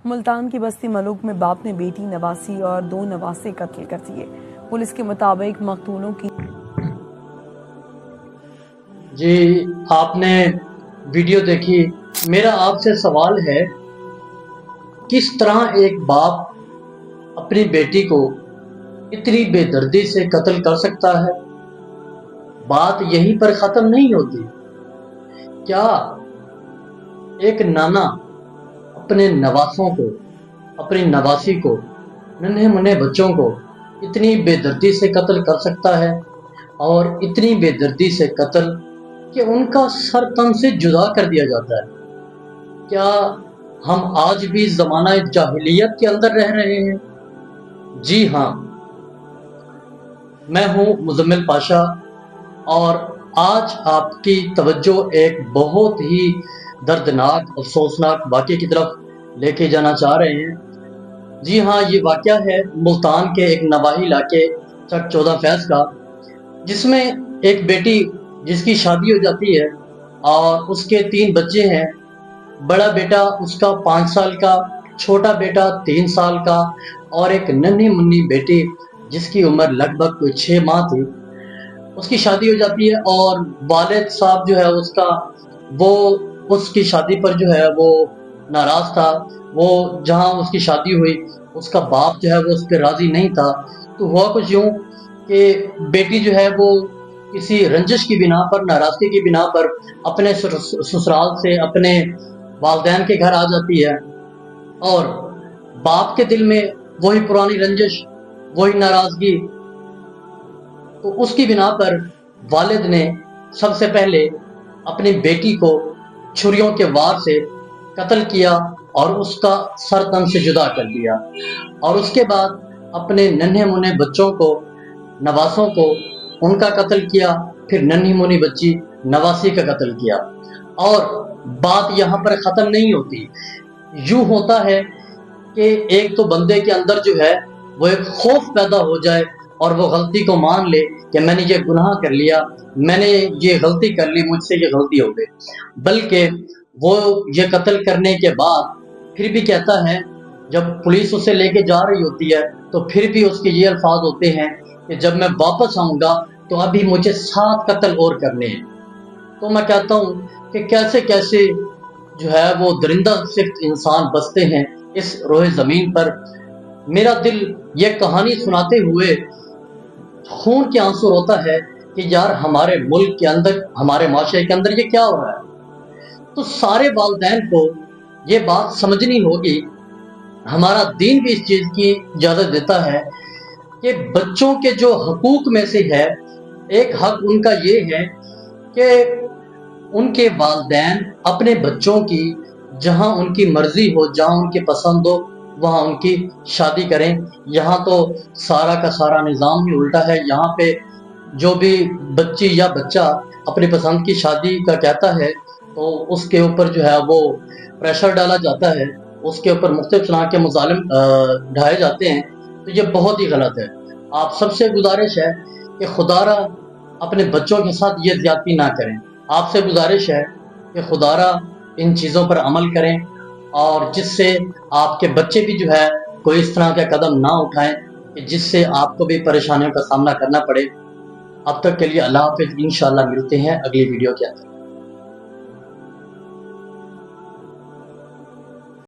ملتان کی بستی ملوک میں باپ نے بیٹی نواسی اور 2 نواسے قتل کر دیے۔ پولیس کے مطابق مقتولوں کی جی آپ نے ویڈیو دیکھی، میرا آپ سے سوال ہے کس طرح ایک باپ اپنی بیٹی کو اتنی بے دردی سے قتل کر سکتا ہے؟ بات یہیں پر ختم نہیں ہوتی۔ کیا ایک نانا اپنے نواسوں کو، اپنی نواسی کو، ننھے منھے بچوں کو اتنی بے دردی سے قتل کر سکتا ہے؟ اور اتنی بے دردی سے قتل کہ ان کا سر تن سے جدا کر دیا جاتا ہے۔ کیا ہم آج بھی زمانہ جاہلیت کے اندر رہ رہے ہیں؟ جی ہاں، میں ہوں مزمل پاشا اور آج آپ کی توجہ ایک بہت ہی دردناک افسوسناک واقعے کی طرف لے کے جانا چاہ رہے ہیں۔ جی ہاں، یہ واقعہ ہے ملتان کے ایک نواحی علاقے چک 14 فیض کا، جس میں ایک بیٹی جس کی شادی ہو جاتی ہے اور اس کے 3 بچے ہیں۔ بڑا بیٹا اس کا 5 سال کا، چھوٹا بیٹا 3 سال کا اور ایک ننھی منی بیٹی جس کی عمر لگ بھگ کوئی 6 ماہ تھی۔ اس کی شادی ہو جاتی ہے اور والد صاحب جو ہے اس کا، وہ اس کی شادی پر جو ہے وہ ناراض تھا۔ وہ جہاں اس کی شادی ہوئی اس کا باپ جو ہے وہ اس پہ راضی نہیں تھا۔ تو ہوا کچھ یوں کہ بیٹی جو ہے وہ کسی رنجش کی بنا پر، ناراضگی کی بنا پر اپنے سسرال سے اپنے والدین کے گھر آ جاتی ہے، اور باپ کے دل میں وہی پرانی رنجش، وہی ناراضگی۔ تو اس کی بنا پر والد نے سب سے پہلے اپنی بیٹی کو چھریوں کے وار سے قتل کیا اور اس کا سر تن سے جدا کر دیا، اور اس کے بعد اپنے ننھے منھے بچوں کو، نواسوں کو، ان کا قتل کیا، پھر ننھی منھی بچی نواسی کا قتل کیا۔ اور بات یہاں پر ختم نہیں ہوتی، یوں ہوتا ہے کہ ایک تو بندے کے اندر جو ہے وہ ایک خوف پیدا ہو جائے اور وہ غلطی کو مان لے کہ میں نے یہ گناہ کر لیا، میں نے یہ غلطی کر لی، مجھ سے یہ غلطی ہو گئی۔ بلکہ وہ یہ قتل کرنے کے بعد پھر بھی کہتا ہے، جب پولیس اسے لے کے جا رہی ہوتی ہے تو پھر بھی اس کے یہ الفاظ ہوتے ہیں کہ جب میں واپس آؤں گا تو ابھی مجھے 7 قتل اور کرنے ہیں۔ تو میں کہتا ہوں کہ کیسے کیسے جو ہے وہ درندہ صفت انسان بستے ہیں اس روئے زمین پر۔ میرا دل یہ کہانی سناتے ہوئے خون کے آنسو روتا ہے کہ یار ہمارے ملک کے اندر، ہمارے معاشرے کے اندر یہ کیا ہو رہا ہے؟ تو سارے والدین کو یہ بات سمجھنی ہوگی، ہمارا دین بھی اس چیز کی اجازت دیتا ہے کہ بچوں کے جو حقوق میں سے ہے، ایک حق ان کا یہ ہے کہ ان کے والدین اپنے بچوں کی جہاں ان کی مرضی ہو، جہاں ان کی پسند ہو، وہاں ان کی شادی کریں۔ یہاں تو سارا کا سارا نظام ہی الٹا ہے۔ یہاں پہ جو بھی بچی یا بچہ اپنی پسند کی شادی کا کہتا ہے تو اس کے اوپر جو ہے وہ پریشر ڈالا جاتا ہے، اس کے اوپر مختلف طرح کے مظالم ڈھائے جاتے ہیں۔ تو یہ بہت ہی غلط ہے۔ آپ سب سے گزارش ہے کہ خدا را اپنے بچوں کے ساتھ یہ زیادتی نہ کریں۔ آپ سے گزارش ہے کہ خدا را ان چیزوں پر عمل کریں، اور جس سے آپ کے بچے بھی جو ہے کوئی اس طرح کا قدم نہ اٹھائیں کہ جس سے آپ کو بھی پریشانیوں کا سامنا کرنا پڑے۔ اب تک کے لیے اللہ حافظ، انشاءاللہ ملتے ہیں اگلی ویڈیو کے اندر۔